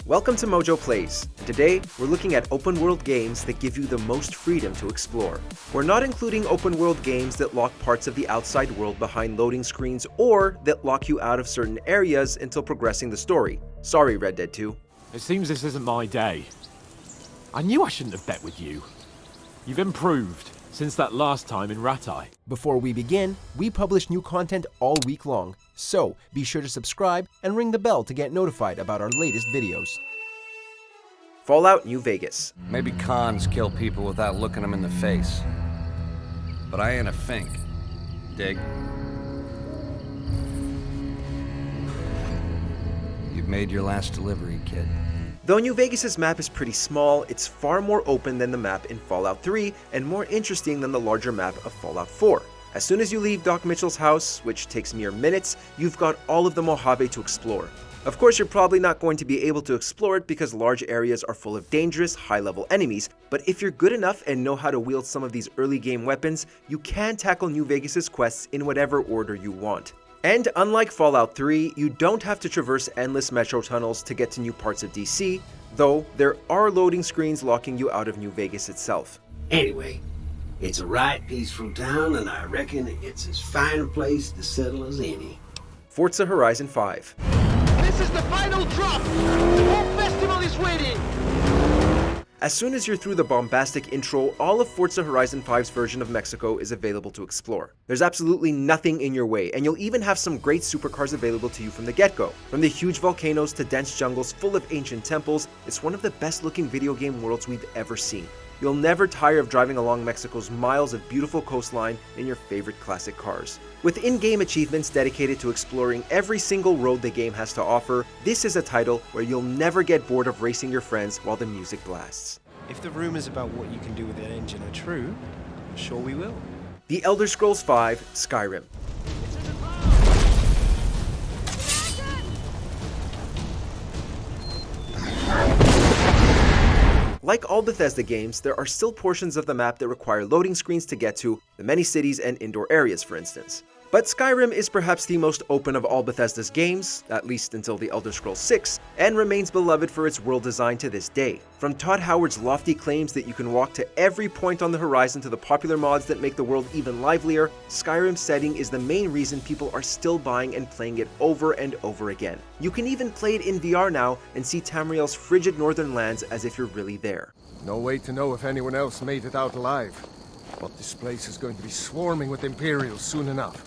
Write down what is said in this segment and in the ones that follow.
Welcome to MojoPlays. Today, we're looking at open-world games that give you the most freedom to explore. We're not including open-world games that lock parts of the outside world behind loading screens or that lock you out of certain areas until progressing the story. Sorry, Red Dead 2. It seems this isn't my day. I knew I shouldn't have bet with you. You've improved since that last time in Ratai. Before we begin, we publish new content all week long, so be sure to subscribe and ring the bell to get notified about our latest videos. Fallout New Vegas. Maybe cons kill people without looking them in the face. But I ain't a fink. Dig? You've made your last delivery, kid. Though New Vegas' map is pretty small, it's far more open than the map in Fallout 3 and more interesting than the larger map of Fallout 4. As soon as you leave Doc Mitchell's house, which takes mere minutes, you've got all of the Mojave to explore. Of course, you're probably not going to be able to explore it because large areas are full of dangerous, high-level enemies, but if you're good enough and know how to wield some of these early-game weapons, you can tackle New Vegas' quests in whatever order you want. And unlike Fallout 3, you don't have to traverse endless metro tunnels to get to new parts of DC, though there are loading screens locking you out of New Vegas itself. Anyway, it's a right piece from town, and I reckon it's as fine a place to settle as any. Forza Horizon 5. This is the final drop! The whole festival is waiting! As soon as you're through the bombastic intro, all of Forza Horizon 5's version of Mexico is available to explore. There's absolutely nothing in your way, and you'll even have some great supercars available to you from the get-go. From the huge volcanoes to dense jungles full of ancient temples, it's one of the best looking video game worlds we've ever seen. You'll never tire of driving along Mexico's miles of beautiful coastline in your favorite classic cars. With in-game achievements dedicated to exploring every single road the game has to offer, this is a title where you'll never get bored of racing your friends while the music blasts. If the rumors about what you can do with an engine are true, I'm sure we will. The Elder Scrolls V: Skyrim. Like all Bethesda games, there are still portions of the map that require loading screens to get to, the many cities and indoor areas, for instance. But Skyrim is perhaps the most open of all Bethesda's games, at least until The Elder Scrolls VI, and remains beloved for its world design to this day. From Todd Howard's lofty claims that you can walk to every point on the horizon to the popular mods that make the world even livelier, Skyrim's setting is the main reason people are still buying and playing it over and over again. You can even play it in VR now and see Tamriel's frigid northern lands as if you're really there. No way to know if anyone else made it out alive. But this place is going to be swarming with Imperials soon enough.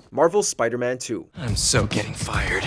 Marvel's Spider-Man 2. I'm so getting fired.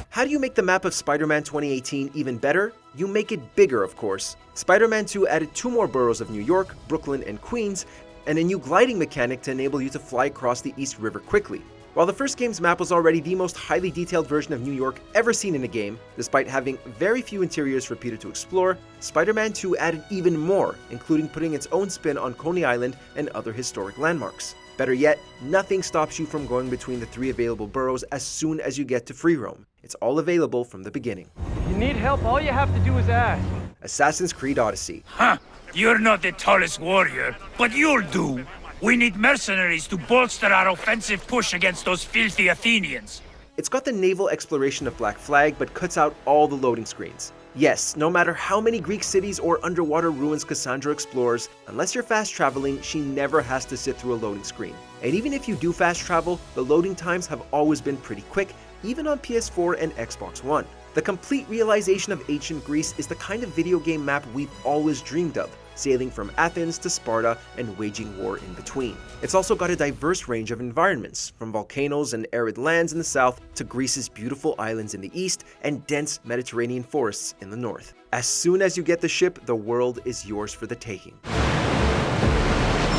How do you make the map of Spider-Man 2018 even better? You make it bigger, of course. Spider-Man 2 added 2 more boroughs of New York, Brooklyn, and Queens, and a new gliding mechanic to enable you to fly across the East River quickly. While the first game's map was already the most highly detailed version of New York ever seen in a game, despite having very few interiors for Peter to explore, Spider-Man 2 added even more, including putting its own spin on Coney Island and other historic landmarks. Better yet, nothing stops you from going between the 3 available boroughs as soon as you get to free roam. It's all available from the beginning. If you need help, all you have to do is ask. Assassin's Creed Odyssey. Huh, you're not the tallest warrior, but you'll do. We need mercenaries to bolster our offensive push against those filthy Athenians. It's got the naval exploration of Black Flag, but cuts out all the loading screens. Yes, no matter how many Greek cities or underwater ruins Cassandra explores, unless you're fast traveling, she never has to sit through a loading screen. And even if you do fast travel, the loading times have always been pretty quick, even on PS4 and Xbox One. The complete realization of ancient Greece is the kind of video game map we've always dreamed of, sailing from Athens to Sparta and waging war in between. It's also got a diverse range of environments, from volcanoes and arid lands in the south to Greece's beautiful islands in the east and dense Mediterranean forests in the north. As soon as you get the ship, the world is yours for the taking.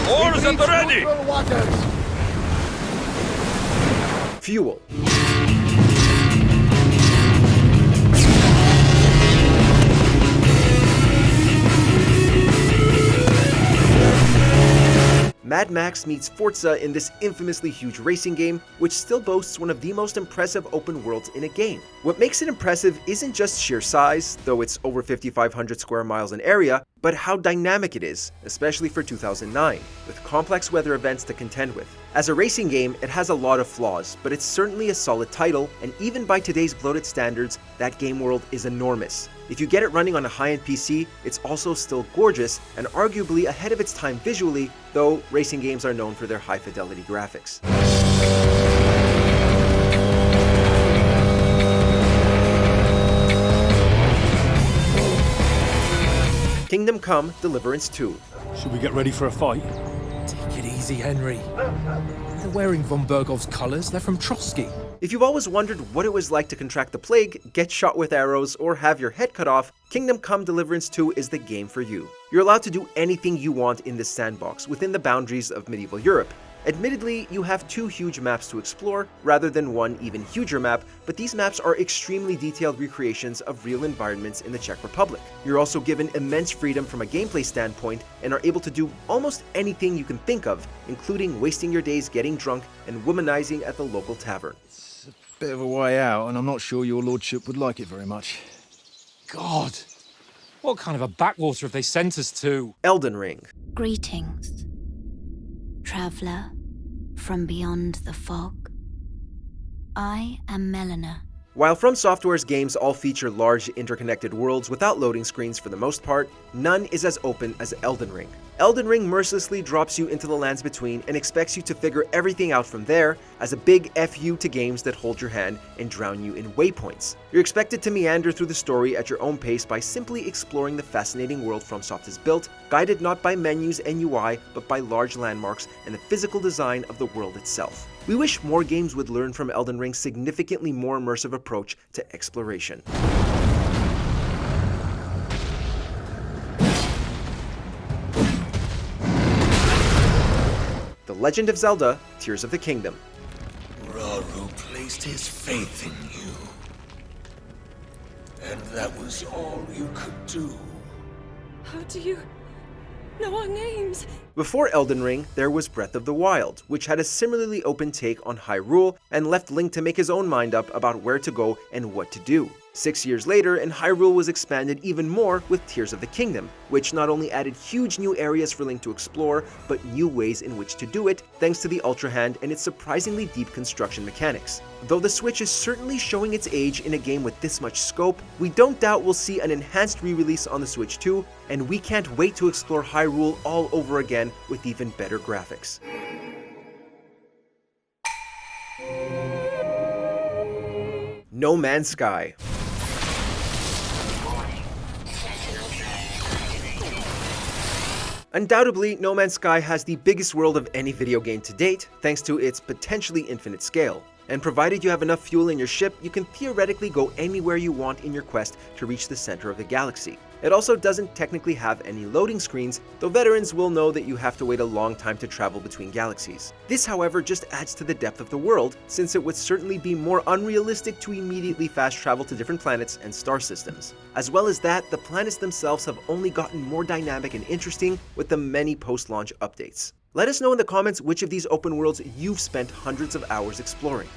Oars at the ready! Fuel. Mad Max meets Forza in this infamously huge racing game, which still boasts one of the most impressive open worlds in a game. What makes it impressive isn't just sheer size, though it's over 5,500 square miles in area, but how dynamic it is, especially for 2009, with complex weather events to contend with. As a racing game, it has a lot of flaws, but it's certainly a solid title, and even by today's bloated standards, that game world is enormous. If you get it running on a high-end PC, it's also still gorgeous, and arguably ahead of its time visually, though racing games are known for their high-fidelity graphics. Kingdom Come: Deliverance II. Should we get ready for a fight? Take it easy, Henry. They're wearing von Bergov's colors. They're from Trotsky. If you've always wondered what it was like to contract the plague, get shot with arrows, or have your head cut off, Kingdom Come: Deliverance II is the game for you. You're allowed to do anything you want in this sandbox within the boundaries of medieval Europe. Admittedly, you have 2 huge maps to explore, rather than one even huger map, but these maps are extremely detailed recreations of real environments in the Czech Republic. You're also given immense freedom from a gameplay standpoint, and are able to do almost anything you can think of, including wasting your days getting drunk and womanizing at the local tavern. It's a bit of a way out, and I'm not sure your lordship would like it very much. God, what kind of a backwater have they sent us to? Elden Ring. Greetings, traveler from beyond the fog. I am Melina. While From Software's games all feature large, interconnected worlds without loading screens for the most part, none is as open as Elden Ring. Elden Ring mercilessly drops you into the lands between and expects you to figure everything out from there as a big FU to games that hold your hand and drown you in waypoints. You're expected to meander through the story at your own pace by simply exploring the fascinating world FromSoft has built, guided not by menus and UI, but by large landmarks and the physical design of the world itself. We wish more games would learn from Elden Ring's significantly more immersive approach to exploration. The Legend of Zelda: Tears of the Kingdom. Rauru placed his faith in you. And that was all you could do. How do you know our names? Before Elden Ring, there was Breath of the Wild, which had a similarly open take on Hyrule and left Link to make his own mind up about where to go and what to do. 6 years later, and Hyrule was expanded even more with Tears of the Kingdom, which not only added huge new areas for Link to explore, but new ways in which to do it, thanks to the Ultra Hand and its surprisingly deep construction mechanics. Though the Switch is certainly showing its age in a game with this much scope, we don't doubt we'll see an enhanced re-release on the Switch too, and we can't wait to explore Hyrule all over again with even better graphics. No Man's Sky. Undoubtedly, No Man's Sky has the biggest world of any video game to date, thanks to its potentially infinite scale. And provided you have enough fuel in your ship, you can theoretically go anywhere you want in your quest to reach the center of the galaxy. It also doesn't technically have any loading screens, though veterans will know that you have to wait a long time to travel between galaxies. This, however, just adds to the depth of the world, since it would certainly be more unrealistic to immediately fast travel to different planets and star systems. As well as that, the planets themselves have only gotten more dynamic and interesting with the many post-launch updates. Let us know in the comments which of these open worlds you've spent hundreds of hours exploring.